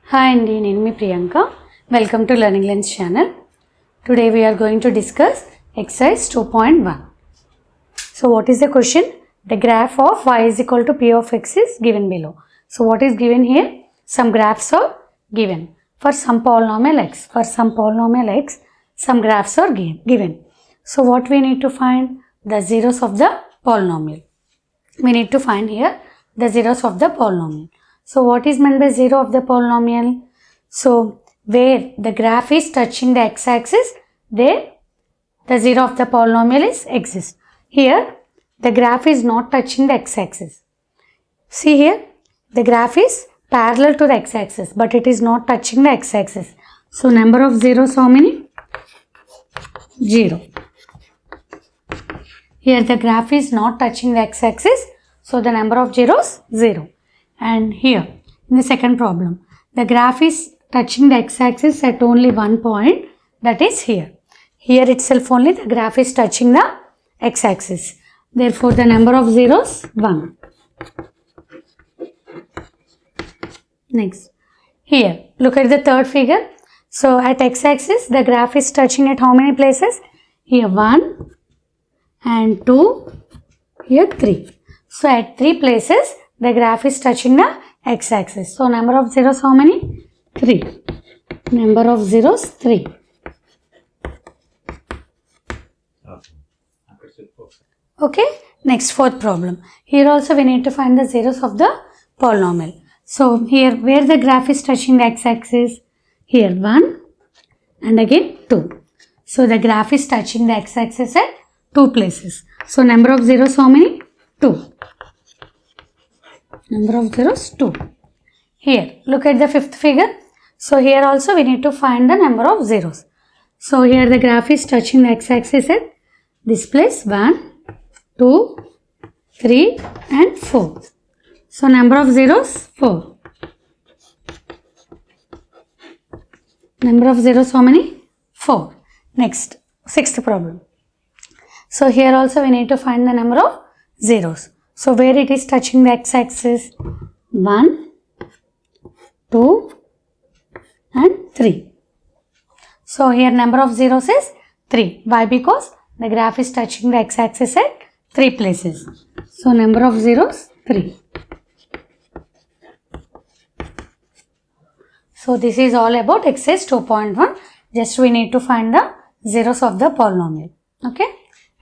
Hi Andy, name me Priyanka. Welcome to Learning Lens channel. Today we are going to discuss exercise 2.1. So what is the question? The graph of y is equal to p of x is given below. So what is given here? Some graphs are given for some polynomial x. For some polynomial x, some graphs are given. So what we need to find? The zeros of the polynomial. We need to find here the zeros of the polynomial. So what is meant by zero of the polynomial? So where the graph is touching the x-axis, there the zero of the polynomial is exists. Here the graph is not touching the x-axis. See here, the graph is parallel to the x-axis, but it is not touching the x-axis. So number of zeros how many? 0. Here the graph is not touching the x-axis, so the number of zeros 0. And here in the second problem, the graph is touching the x-axis at only one point, that is here. Here itself only the graph is touching the x-axis. Therefore the number of zeros 1. Next, here look at the third figure. So at x-axis the graph is touching at how many places? Here 1 and 2, here 3. So at 3 places the graph is touching the x-axis. So number of zeros how many? 3. Number of zeros 3. Okay. Next, fourth problem. Here also we need to find the zeros of the polynomial. So here where the graph is touching the x-axis? Here 1 and again 2. So the graph is touching the x-axis at 2 places. So number of zeros how many? 2. Number of zeros 2. Here look at the fifth figure. So here also we need to find the number of zeros. So here the graph is touching the x-axis at this place 1, 2, 3 and 4. So number of zeros 4. Number of zeros how many? 4. Next, sixth problem. So here also we need to find the number of zeros. So where it is touching the x-axis? 1, 2 and 3. So here number of zeros is 3. Why? Because the graph is touching the x-axis at 3 places. So number of zeros 3. So this is all about exercise 2.1. Just we need to find the zeros of the polynomial. Okay?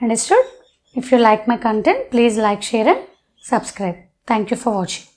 Understood? If you like my content, please like, share and subscribe. Thank you for watching.